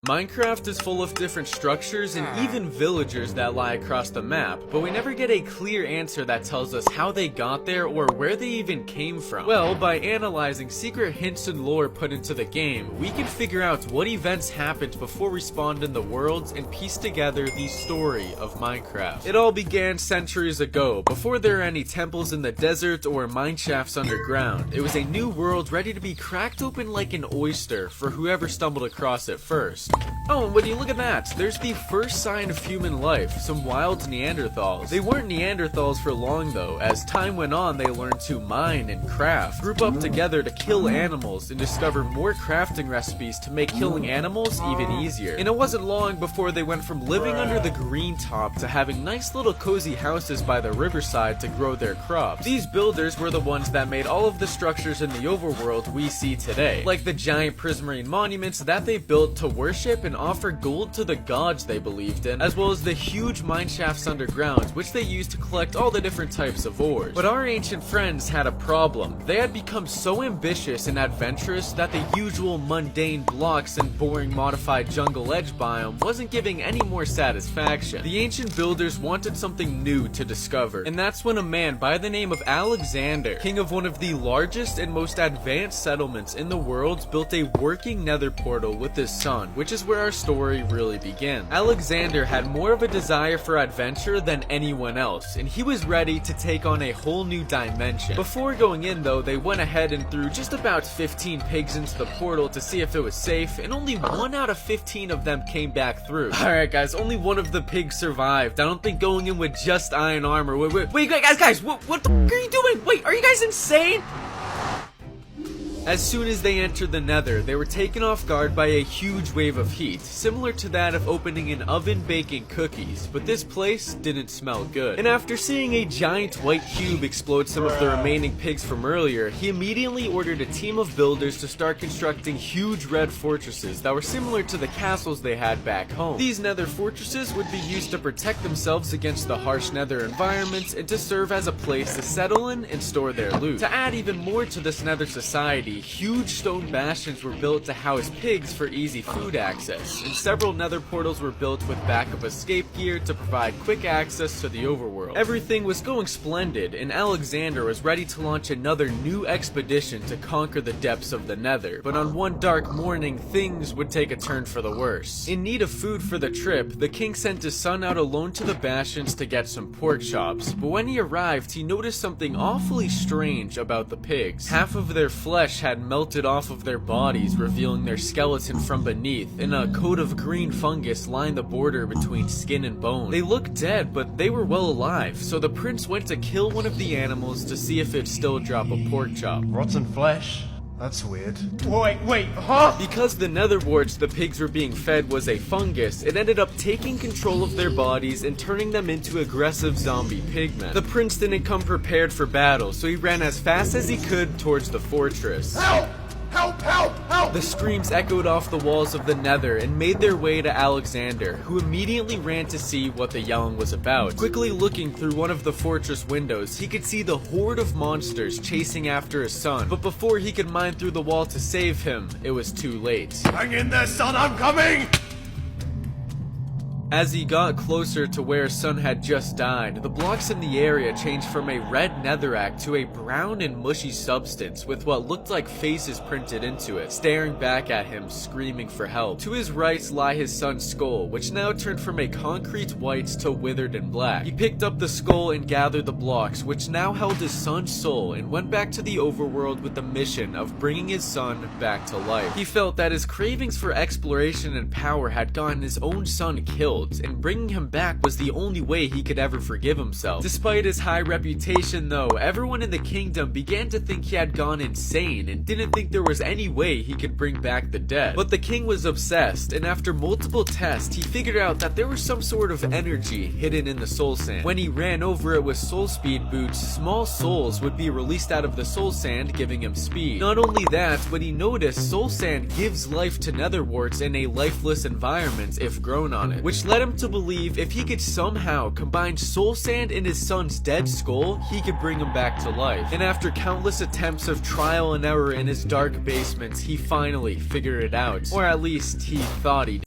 Minecraft is full of different structures and even villagers that lie across the map, but we never get a clear answer that tells us how they got there or where they even came from. Well, by analyzing secret hints and lore put into the game, we can figure out what events happened before we spawned in the worlds and piece together the story of Minecraft. It all began centuries ago, before there were any temples in the desert or mine shafts underground. It was a new world ready to be cracked open like an oyster for whoever stumbled across it first. Oh, and when you look at that, there's the first sign of human life, some wild Neanderthals. They weren't Neanderthals for long though. As time went on, they learned to mine and craft, group up together to kill animals, and discover more crafting recipes to make killing animals even easier. And it wasn't long before they went from living under the green top to having nice little cozy houses by the riverside to grow their crops. These builders were the ones that made all of the structures in the overworld we see today, like the giant prismarine monuments that they built to worship and offer gold to the gods they believed in, as well as the huge mine shafts underground, which they used to collect all the different types of ores. But our ancient friends had a problem. They had become so ambitious and adventurous that the usual mundane blocks and boring modified jungle edge biome wasn't giving any more satisfaction. The ancient builders wanted something new to discover, and that's when a man by the name of Alexander, king of one of the largest and most advanced settlements in the world, built a working nether portal with his son, which is where our story really begins. Alexander had more of a desire for adventure than anyone else, and he was ready to take on a whole new dimension. Before going in though, they went ahead and threw just about 15 pigs into the portal to see if it was safe, and only 1 out of 15 of them came back through. Alright guys, only one of the pigs survived. I don't think going in with just iron armor. Wait guys, what the f are you doing? Wait, are you guys insane? As soon as they entered the nether, they were taken off guard by a huge wave of heat, similar to that of opening an oven baking cookies, but this place didn't smell good. And after seeing a giant white cube explode some of the remaining pigs from earlier, he immediately ordered a team of builders to start constructing huge red fortresses that were similar to the castles they had back home. These nether fortresses would be used to protect themselves against the harsh nether environment and to serve as a place to settle in and store their loot. To add even more to this nether society, huge stone bastions were built to house pigs for easy food access, and several nether portals were built with backup escape gear to provide quick access to the overworld. Everything was going splendid, and Alexander was ready to launch another new expedition to conquer the depths of the nether, but on one dark morning, things would take a turn for the worse. In need of food for the trip, the king sent his son out alone to the bastions to get some pork chops, but when he arrived, he noticed something awfully strange about the pigs. Half of their flesh had melted off of their bodies, revealing their skeleton from beneath, and a coat of green fungus lined the border between skin and bone. They looked dead, but they were well alive, so the prince went to kill one of the animals to see if it'd still drop a pork chop. Rotten flesh? That's weird. Wait, huh? Because the netherwarts the pigs were being fed was a fungus, it ended up taking control of their bodies and turning them into aggressive zombie pigmen. The prince didn't come prepared for battle, so he ran as fast as he could towards the fortress. Help! Help! Help! Help! The screams echoed off the walls of the nether and made their way to Alexander, who immediately ran to see what the yelling was about. Quickly looking through one of the fortress windows, he could see the horde of monsters chasing after his son, but before he could mine through the wall to save him, it was too late. Hang in there, son, I'm coming! As he got closer to where his son had just died, the blocks in the area changed from a red netherrack to a brown and mushy substance with what looked like faces printed into it, staring back at him, screaming for help. To his right lie his son's skull, which now turned from a concrete white to withered and black. He picked up the skull and gathered the blocks, which now held his son's soul, and went back to the overworld with the mission of bringing his son back to life. He felt that his cravings for exploration and power had gotten his own son killed, and bringing him back was the only way he could ever forgive himself. Despite his high reputation though, everyone in the kingdom began to think he had gone insane and didn't think there was any way he could bring back the dead. But the king was obsessed, and after multiple tests, he figured out that there was some sort of energy hidden in the soul sand. When he ran over it with soul speed boots, small souls would be released out of the soul sand, giving him speed. Not only that, but he noticed soul sand gives life to netherwarts in a lifeless environment if grown on it, which led him to believe if he could somehow combine soul sand in his son's dead skull, he could bring him back to life. And after countless attempts of trial and error in his dark basement, he finally figured it out. Or at least he thought he did.